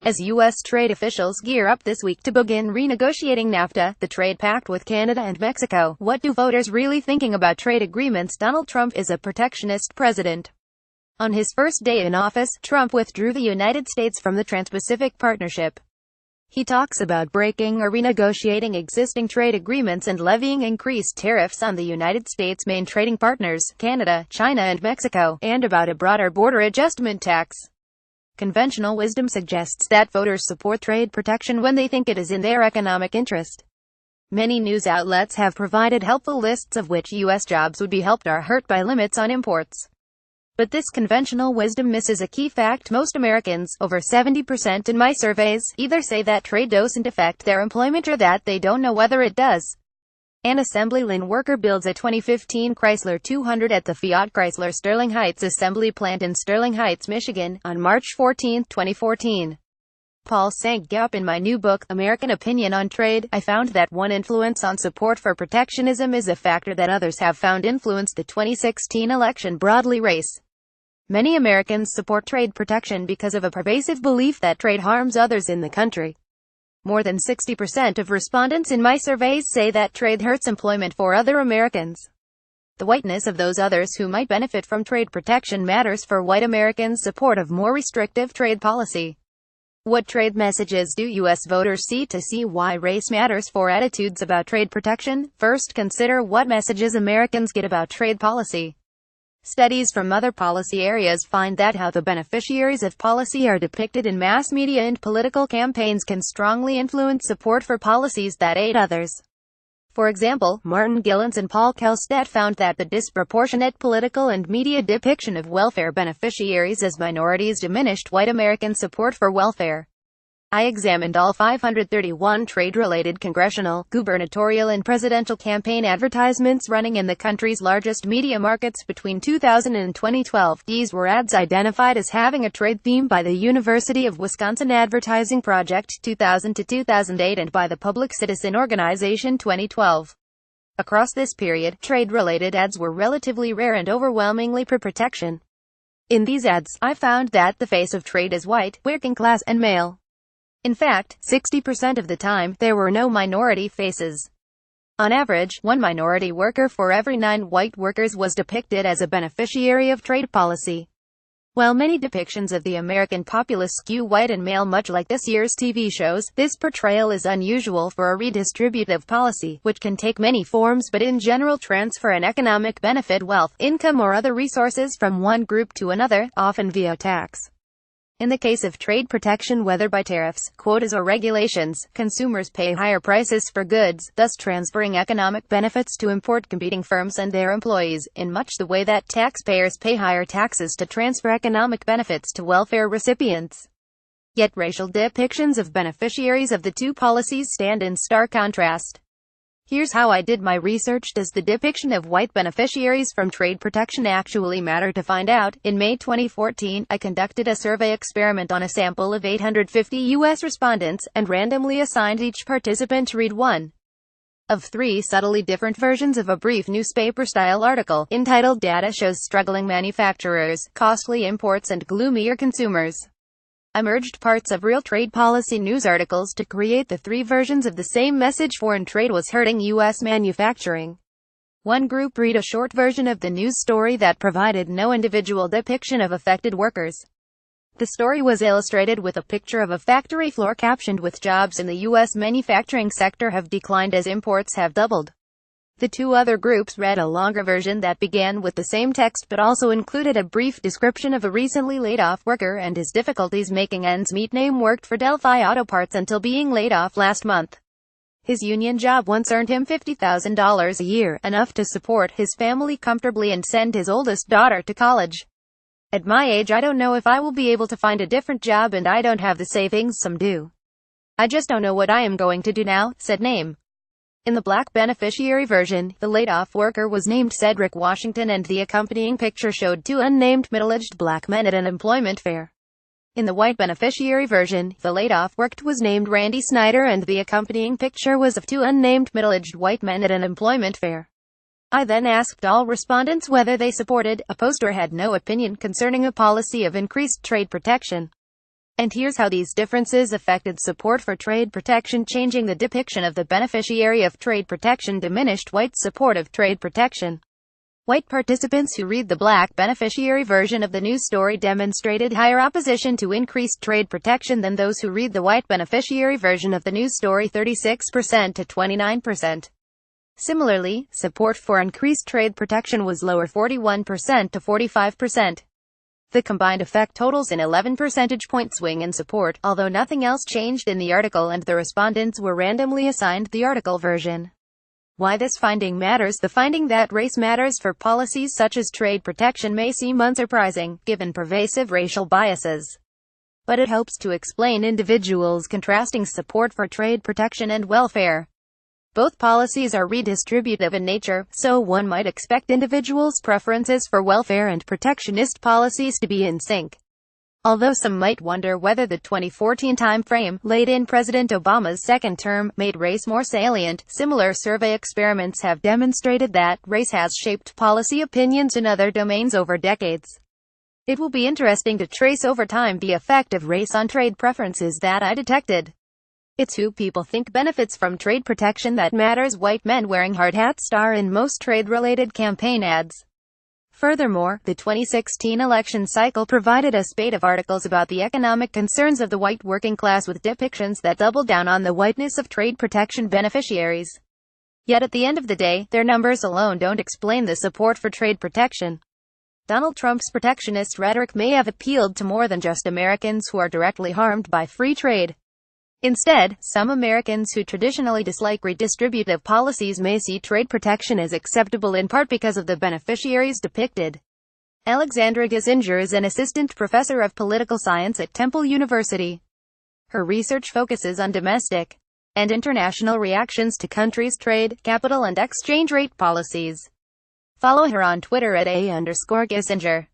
As U.S. trade officials gear up this week to begin renegotiating NAFTA, the trade pact with Canada and Mexico, what do voters really thinking about trade agreements? Donald Trump is a protectionist president. On his first day in office, Trump withdrew the United States from the Trans-Pacific Partnership. He talks about breaking or renegotiating existing trade agreements and levying increased tariffs on the United States' main trading partners, Canada, China and Mexico, and about a broader border adjustment tax. Conventional wisdom suggests that voters support trade protection when they think it is in their economic interest. Many news outlets have provided helpful lists of which U.S. jobs would be helped or hurt by limits on imports. But this conventional wisdom misses a key fact. Most Americans, over 70% in my surveys, either say that trade doesn't affect their employment or that they don't know whether it does. An assembly line worker builds a 2015 Chrysler 200 at the Fiat Chrysler Sterling Heights assembly plant in Sterling Heights, Michigan, on March 14, 2014. Paul Sankt-Gap. In my new book, American Opinion on Trade, I found that one influence on support for protectionism is a factor that others have found influenced the 2016 election broadly: race. Many Americans support trade protection because of a pervasive belief that trade harms others in the country. More than 60% of respondents in my surveys say that trade hurts employment for other Americans. The whiteness of those others who might benefit from trade protection matters for white Americans' support of more restrictive trade policy. What trade messages do U.S. voters see why race matters for attitudes about trade protection? First, consider what messages Americans get about trade policy. Studies from other policy areas find that how the beneficiaries of policy are depicted in mass media and political campaigns can strongly influence support for policies that aid others. For example, Martin Gilens and Paul Kelstedt found that the disproportionate political and media depiction of welfare beneficiaries as minorities diminished white American support for welfare. I examined all 531 trade-related congressional, gubernatorial and presidential campaign advertisements running in the country's largest media markets between 2000 and 2012. These were ads identified as having a trade theme by the University of Wisconsin Advertising Project 2000 to 2008 and by the Public Citizen Organization 2012. Across this period, trade-related ads were relatively rare and overwhelmingly pro-protection. In these ads, I found that the face of trade is white, working class, and male. In fact, 60% of the time, there were no minority faces. On average, one minority worker for every 9 white workers was depicted as a beneficiary of trade policy. While many depictions of the American populace skew white and male much like this year's TV shows, this portrayal is unusual for a redistributive policy, which can take many forms but in general transfer an economic benefit, wealth, income or other resources from one group to another, often via tax. In the case of trade protection, whether by tariffs, quotas or regulations, consumers pay higher prices for goods, thus transferring economic benefits to import competing firms and their employees, in much the way that taxpayers pay higher taxes to transfer economic benefits to welfare recipients. Yet racial depictions of beneficiaries of the two policies stand in stark contrast. Here's how I did my research. Does the depiction of white beneficiaries from trade protection actually matter? To find out, in May 2014, I conducted a survey experiment on a sample of 850 U.S. respondents, and randomly assigned each participant to read one of 3 subtly different versions of a brief newspaper-style article, entitled "Data Shows Struggling Manufacturers, Costly Imports and Gloomier Consumers." I merged parts of real trade policy news articles to create the 3 versions of the same message: foreign trade was hurting U.S. manufacturing. One group read a short version of the news story that provided no individual depiction of affected workers. The story was illustrated with a picture of a factory floor captioned with "Jobs in the U.S. manufacturing sector have declined as imports have doubled." The 2 other groups read a longer version that began with the same text but also included a brief description of a recently laid-off worker and his difficulties making ends meet. Name worked for Delphi Auto Parts until being laid off last month. His union job once earned him $50,000 a year, enough to support his family comfortably and send his oldest daughter to college. At my age, I don't know if I will be able to find a different job, and I don't have the savings some do. I just don't know what I am going to do now, said Name. In the black beneficiary version, the laid-off worker was named Cedric Washington and the accompanying picture showed 2 unnamed middle-aged black men at an employment fair. In the white beneficiary version, the laid-off worker was named Randy Snyder and the accompanying picture was of 2 unnamed middle-aged white men at an employment fair. I then asked all respondents whether they supported, opposed or had no opinion concerning a policy of increased trade protection. And here's how these differences affected support for trade protection. Changing the depiction of the beneficiary of trade protection diminished white support of trade protection. White participants who read the black beneficiary version of the news story demonstrated higher opposition to increased trade protection than those who read the white beneficiary version of the news story, 36% to 29%. Similarly, support for increased trade protection was lower, 41% to 45%. The combined effect totals an 11 percentage point swing in support, although nothing else changed in the article and the respondents were randomly assigned the article version. Why this finding matters. The finding that race matters for policies such as trade protection may seem unsurprising, given pervasive racial biases. But it helps to explain individuals' contrasting support for trade protection and welfare. Both policies are redistributive in nature, so one might expect individuals' preferences for welfare and protectionist policies to be in sync. Although some might wonder whether the 2014 time frame, late in President Obama's second term, made race more salient, similar survey experiments have demonstrated that race has shaped policy opinions in other domains over decades. It will be interesting to trace over time the effect of race on trade preferences that I detected. It's who people think benefits from trade protection that matters. White men wearing hard hats star in most trade-related campaign ads. Furthermore, the 2016 election cycle provided a spate of articles about the economic concerns of the white working class with depictions that double down on the whiteness of trade protection beneficiaries. Yet at the end of the day, their numbers alone don't explain the support for trade protection. Donald Trump's protectionist rhetoric may have appealed to more than just Americans who are directly harmed by free trade. Instead, some Americans who traditionally dislike redistributive policies may see trade protection as acceptable in part because of the beneficiaries depicted. Alexandra Gissinger is an assistant professor of political science at Temple University. Her research focuses on domestic and international reactions to countries' trade, capital and exchange rate policies. Follow her on Twitter at @A_Gissinger.